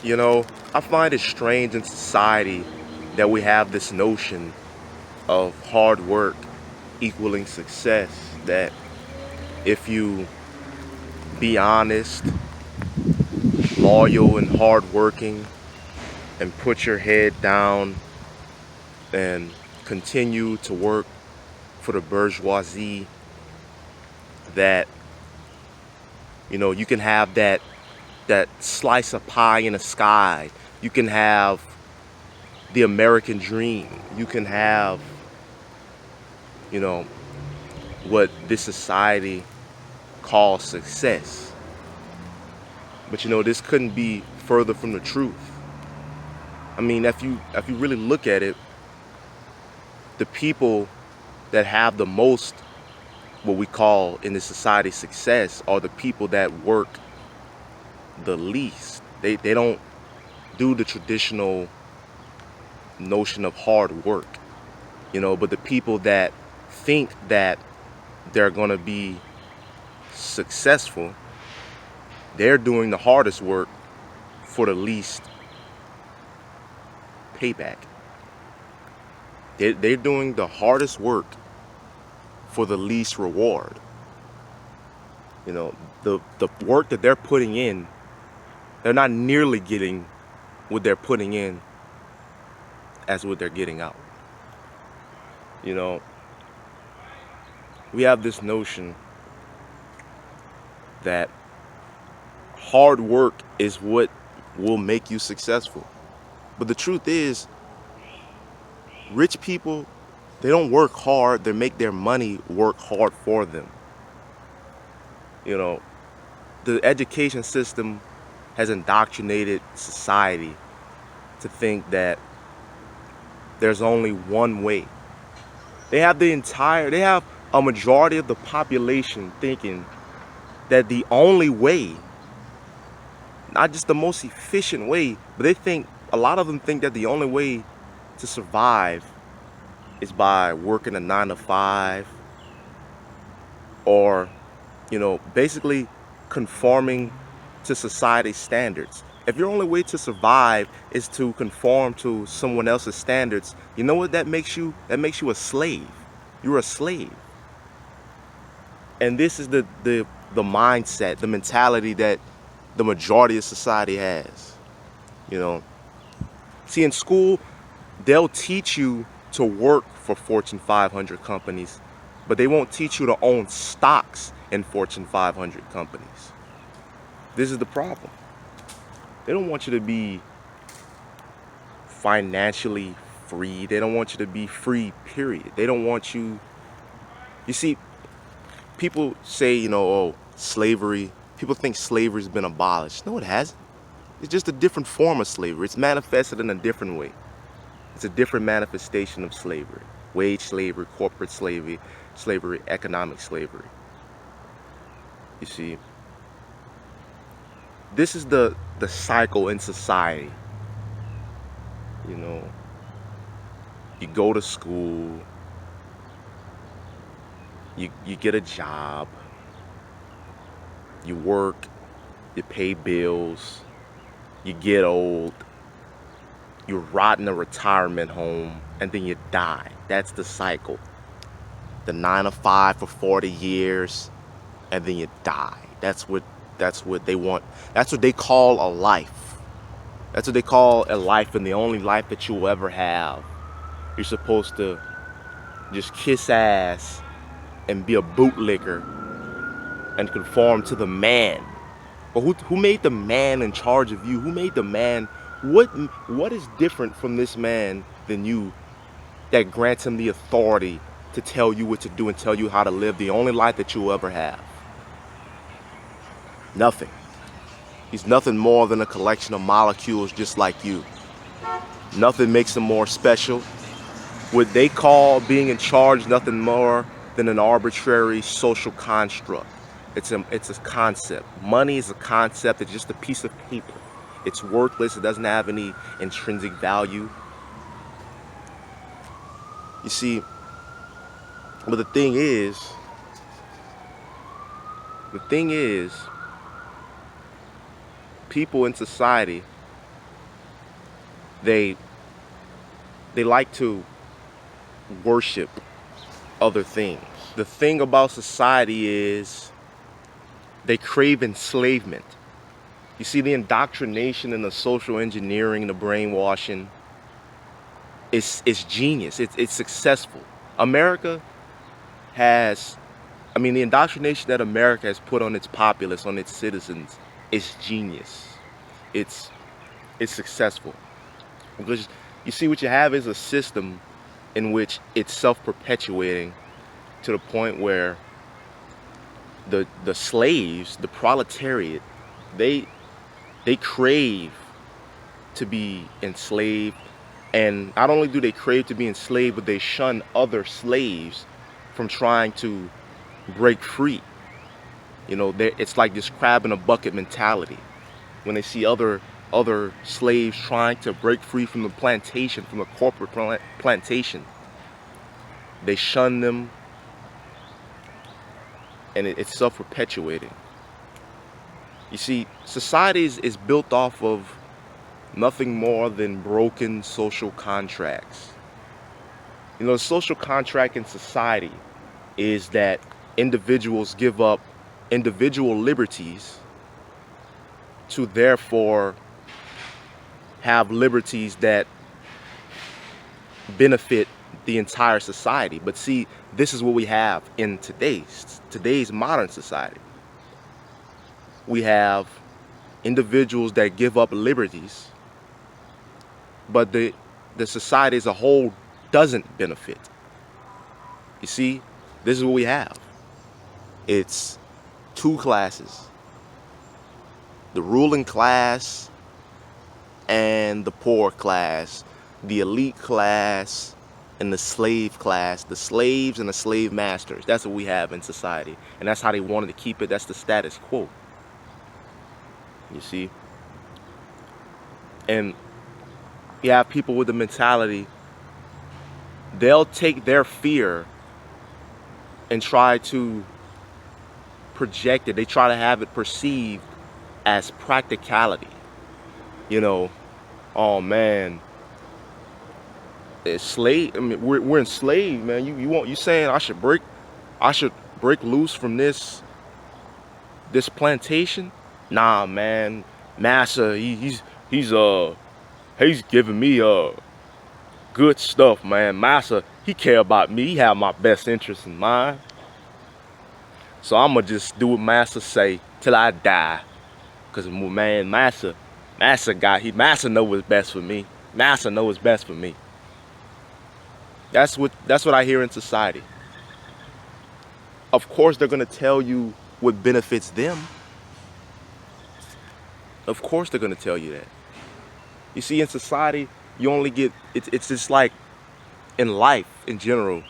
You know, I find it strange in society that we have this notion of hard work equaling success. That if you be honest, loyal, and hardworking, and put your head down and continue to work for the bourgeoisie, that you can have that slice of pie in the sky. You can have the American dream. You can have, you know, what this society calls success. But this couldn't be further from the truth. I mean, if you really look at it, the people that have the most, what we call in this society success, are the people that work the least. They don't do the traditional notion of hard work, but the people that think that they're going to be successful, they're doing the hardest work for the least payback. They're doing the hardest work for the least reward. The work that they're putting in, they're not nearly getting what they're putting in as what they're getting out. We have this notion that hard work is what will make you successful. But the truth is, rich people, they don't work hard, they make their money work hard for them. The education system has indoctrinated society to think that there's only one way. They have a majority of the population thinking that the only way, not just the most efficient way, but a lot of them think that the only way to survive is by working a 9 to 5, or, basically conforming to society's standards. If your only way to survive is to conform to someone else's standards, you know what that makes you? That makes you a slave. You're a slave. And this is the mindset, the mentality that the majority of society has. See, in school, they'll teach you to work for Fortune 500 companies, but they won't teach you to own stocks in Fortune 500 companies. This is the problem. They don't want you to be financially free. They don't want you to be free, period. They don't want you. You see, people say, oh, slavery. People think slavery's been abolished. No, it hasn't. It's just a different form of slavery. It's manifested in a different way. It's a different manifestation of slavery. Wage slavery, corporate slavery, economic slavery. You see, this is the cycle in society. You go to school, you get a job, you work, you pay bills, you get old, you rot in a retirement home, and then you die. That's the cycle. The 9 to 5 for 40 years, and then you die. That's what they want. That's what they call a life. That's what they call a life, and the only life that you'll ever have. You're supposed to just kiss ass and be a bootlicker and conform to the man. But who made the man in charge of you? Who made the man? What is different from this man than you that grants him the authority to tell you what to do and tell you how to live the only life that you'll ever have? Nothing. He's nothing more than a collection of molecules just like you. Nothing makes him more special. What they call being in charge, nothing more than an arbitrary social construct. It's a concept. Money is a concept. It's just a piece of paper. It's worthless. It doesn't have any intrinsic value. You see, but the thing is, people in society, they they like to worship other things. The thing about society is they crave enslavement. You see, the indoctrination and the social engineering, the brainwashing, it's genius. It's successful. America has, the indoctrination that America has put on its populace, on its citizens, is genius. It's successful. Because you see, what you have is a system in which it's self-perpetuating to the point where the slaves, the proletariat, they crave to be enslaved. And not only do they crave to be enslaved, but they shun other slaves from trying to break free. It's like this crab in a bucket mentality. When they see other slaves trying to break free from the plantation, from the corporate plantation, they shun them, and it's self-perpetuating. You see, society is built off of nothing more than broken social contracts. The social contract in society is that individuals give up individual liberties to therefore have liberties that benefit the entire society. But see, this is what we have in today's modern society. We have individuals that give up liberties, but the society as a whole doesn't benefit. You see, this is what we have. It's two classes: the ruling class and the poor class, the elite class and the slave class, the slaves and the slave masters. That's what we have in society, and that's how they wanted to keep it. That's the status quo. You see? And you have people with the mentality, they'll take their fear and try to project it. They try to have it perceived as practicality. Oh man, it's slave. We're enslaved, man. You saying I should break loose from this plantation? Nah, man. Massa, he's giving me good stuff, man. Massa, he care about me. He have my best interest in mind. So I'ma just do what Massa say till I die. Cause man, Massa know what's best for me. Massa know what's best for me. That's what I hear in society. Of course they're gonna tell you what benefits them. Of course they're gonna tell you that. You see, in society, you only get, it's just like in life in general.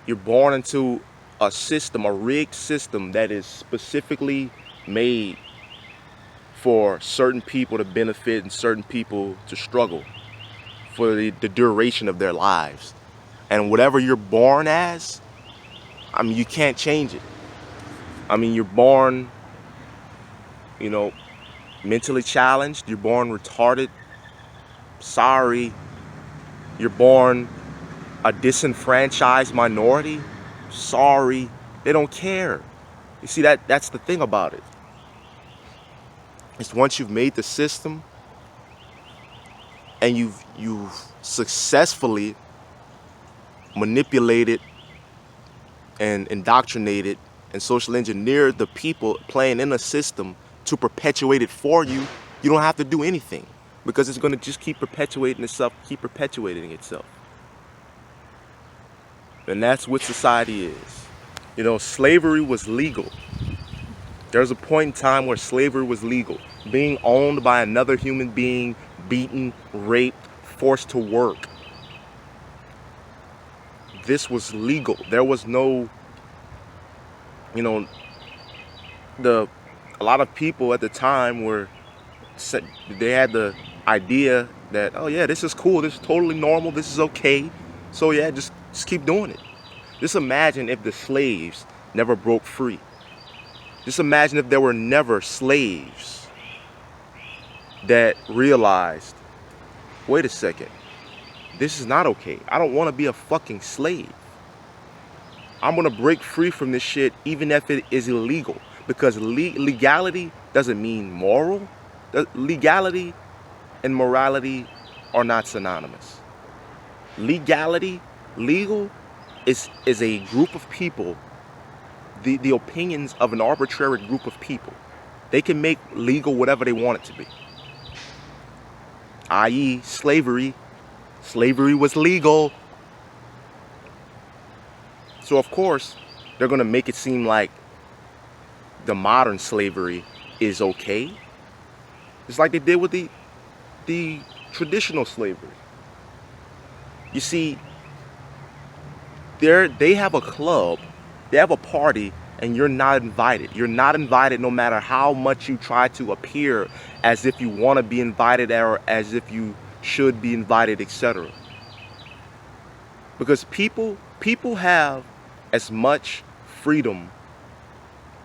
You're born into a system, a rigged system that is specifically made for certain people to benefit and certain people to struggle for the duration of their lives. And whatever you're born as, you can't change it. You're born, mentally challenged. You're born retarded. Sorry. You're born a disenfranchised minority. Sorry. They don't care. You see, that's the thing about it. It's once you've made the system and you've successfully manipulated and indoctrinated and social engineered the people playing in a system to perpetuate it for you, you don't have to do anything, because it's going to just keep perpetuating itself. And that's what society is. Slavery was legal. There's a point in time where slavery was legal. Being owned by another human being, beaten, raped, forced to work. This was legal. There was no, a lot of people at the time they had the idea that, oh yeah, this is cool, this is totally normal, this is okay. So yeah, just keep doing it. Just imagine if the slaves never broke free. Just imagine if there were never slaves. that realized, wait a second, this is not okay. I don't want to be a fucking slave. I'm going to break free from this shit even if it is illegal. Because legality doesn't mean moral. Legality and morality are not synonymous. Legality, legal, is a group of people, the opinions of an arbitrary group of people. They can make legal whatever they want it to be. I.e. slavery. Slavery was legal. So of course, they're going to make it seem like the modern slavery is okay. It's like they did with the traditional slavery. You see, they have a club, they have a party, and you're not invited. You're not invited no matter how much you try to appear as if you want to be invited or as if you should be invited, etc. Because people have as much freedom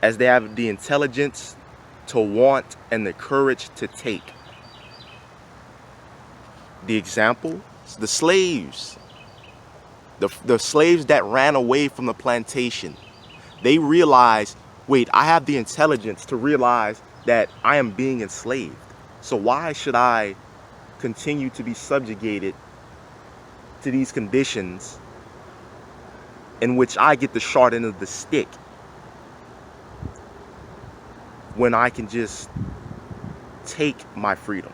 as they have the intelligence to want and the courage to take. The example is the slaves. The slaves that ran away from the plantation. They realized, wait, I have the intelligence to realize that I am being enslaved. So why should I continue to be subjugated to these conditions in which I get the short end of the stick when I can just take my freedom?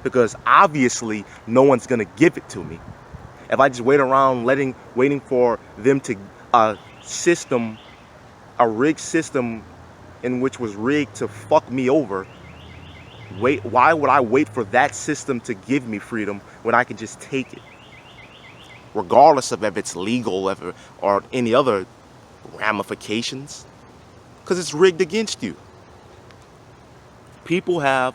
Because obviously no one's gonna give it to me. If I just wait around waiting for them to a rigged system in which was rigged to fuck me over, why would I wait for that system to give me freedom when I can just take it? Regardless of if it's legal or any other ramifications. Because it's rigged against you. People have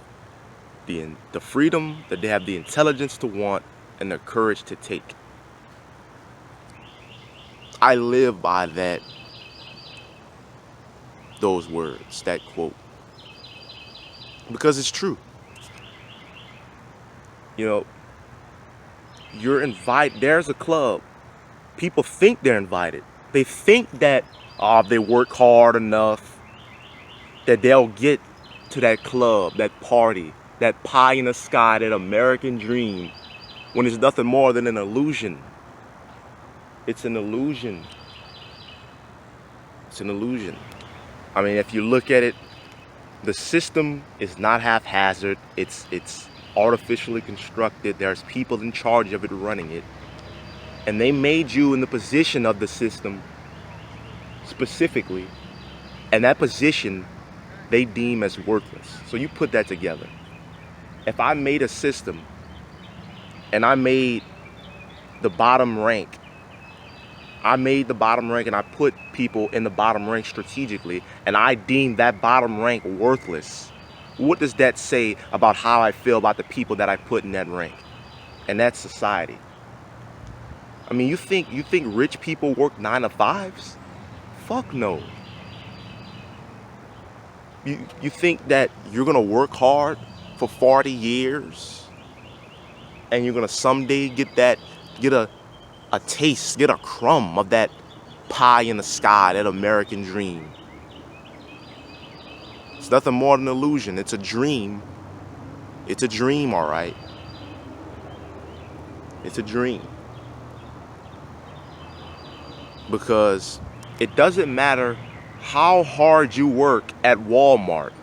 the freedom that they have the intelligence to want and the courage to take. I live by those words, that quote, because it's true. You know, you're invited. There's a club. People think they're invited. They think that if they work hard enough, that they'll get to that club, that party, that pie in the sky, that American dream, when it's nothing more than an illusion. It's an illusion. It's an illusion. I mean, if you look at it, the system is not haphazard. It's artificially constructed. There's people in charge of it running it. And they made you in the position of the system specifically. And that position they deem as worthless. So you put that together. If I made a system and I made the bottom rank, and I put people in the bottom rank strategically, and I deem that bottom rank worthless, what does that say about how I feel about the people that I put in that rank? And that's society. I mean, you think rich people work 9 to 5s? Fuck no. You think that you're gonna work hard for 40 years and you're gonna someday get a taste, get a crumb of that pie in the sky, that American dream? It's nothing more than an illusion. It's a dream. It's a dream, all right. It's a dream. Because it doesn't matter how hard you work at Walmart.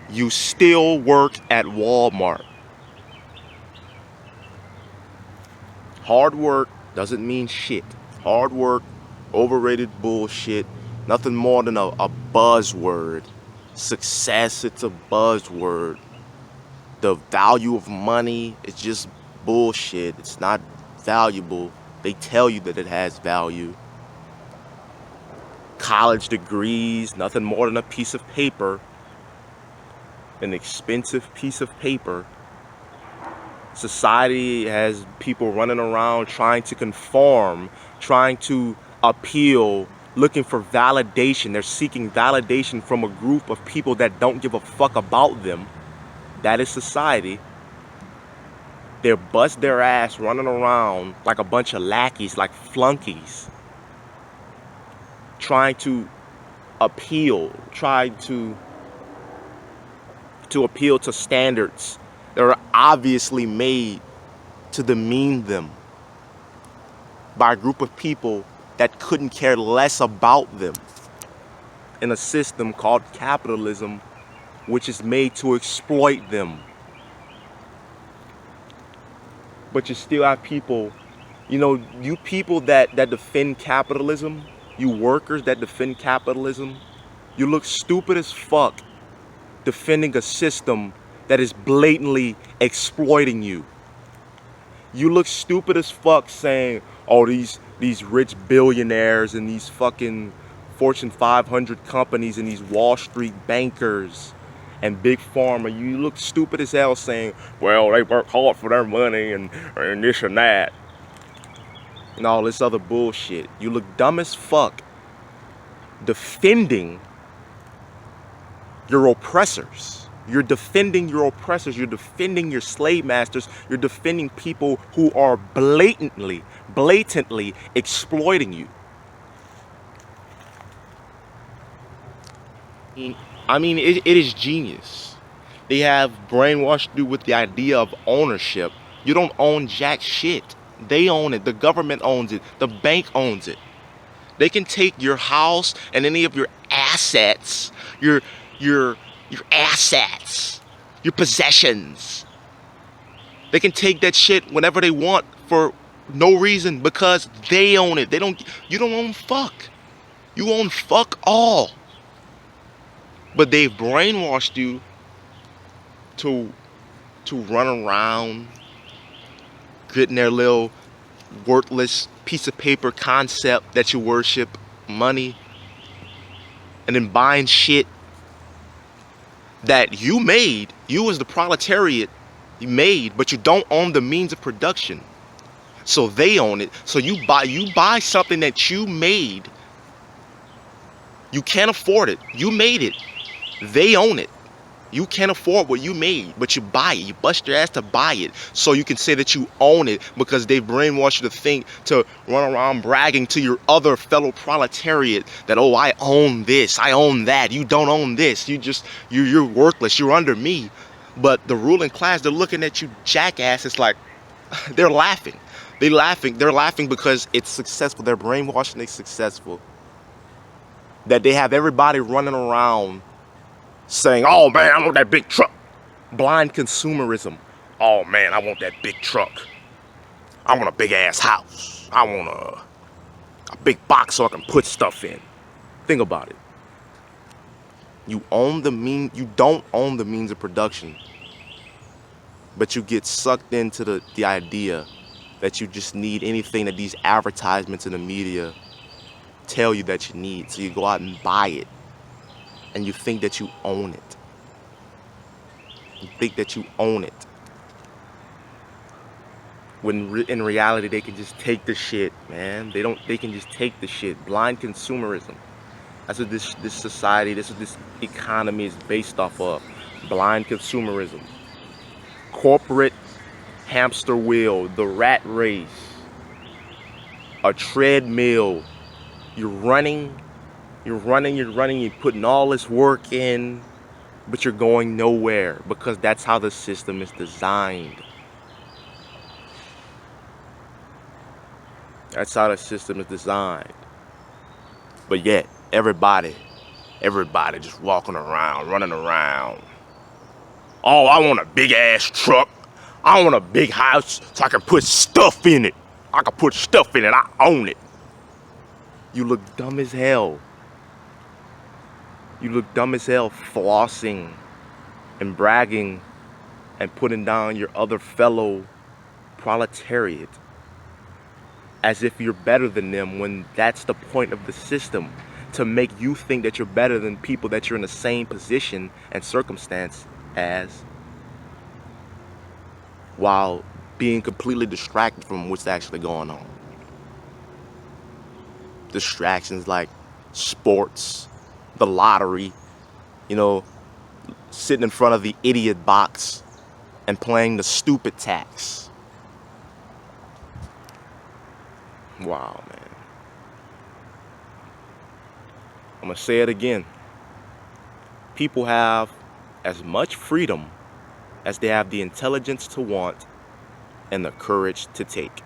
You still work at Walmart. Hard work doesn't mean shit. Hard work, overrated bullshit, nothing more than a buzzword. Success, it's a buzzword. The value of money is just bullshit. It's not valuable. They tell you that it has value. College degrees, nothing more than a piece of paper. An expensive piece of paper. Society has people running around trying to conform, trying to appeal, looking for validation. They're seeking validation from a group of people that don't give a fuck about them. That is society. They bust their ass running around like a bunch of lackeys, like flunkies, trying to appeal to standards that are obviously made to demean them by a group of people that couldn't care less about them in a system called capitalism, which is made to exploit them. But you still have people, you people that defend capitalism, you workers that defend capitalism, you look stupid as fuck defending a system that is blatantly exploiting you. You look stupid as fuck saying, oh, these rich billionaires and these fucking Fortune 500 companies and these Wall Street bankers and big pharma. You look stupid as hell saying, well, they work hard for their money and this and that and all this other bullshit. You look dumb as fuck defending your oppressors. You're defending your oppressors. You're defending your slave masters. You're defending people who are blatantly exploiting you. I mean, it is genius. They have brainwashed you with the idea of ownership. You don't own jack shit. They own it. The government owns it. The bank owns it. They can take your house and any of your assets, your assets, your possessions. They can take that shit whenever they want for no reason because they own it. You don't own fuck. You own fuck all. But they've brainwashed you to run around getting their little worthless piece of paper concept that you worship, money, and then buying shit that you made, you as the proletariat, you made, but you don't own the means of production. So they own it. So you buy something that you made. You can't afford it. You made it. They own it. You can't afford what you made, but you buy it. You bust your ass to buy it so you can say that you own it because they brainwashed you to think, to run around bragging to your other fellow proletariat that, oh, I own this, I own that. You don't own this. You're worthless. You're under me. But the ruling class, they're looking at you jackass. It's like they're laughing. They're laughing because it's successful. They're brainwashing it's successful. That they have everybody running around saying, oh man, I want that big truck. Blind consumerism. Oh man, I want that big truck. I want a big ass house. I want a big box so I can put stuff in. Think about it. You don't own the means of production. But you get sucked into the idea that you just need anything that these advertisements in the media tell you that you need. So you go out and buy it. And you think that you own it. You think that you own it. When in reality, they can just take the shit, man. They can just take the shit. Blind consumerism. That's what this society, this economy is based off of. Blind consumerism. Corporate hamster wheel, the rat race. A treadmill. You're running, you're putting all this work in, but you're going nowhere because that's how the system is designed. That's how the system is designed. But yet, everybody just walking around, running around. Oh, I want a big ass truck. I want a big house so I can put stuff in it. I own it. You look dumb as hell. You look dumb as hell flossing and bragging and putting down your other fellow proletariat as if you're better than them when that's the point of the system, to make you think that you're better than people that you're in the same position and circumstance as, while being completely distracted from what's actually going on. Distractions like sports, the lottery, sitting in front of the idiot box and playing the stupid tax. Wow, man. I'm gonna say it again. People have as much freedom as they have the intelligence to want and the courage to take.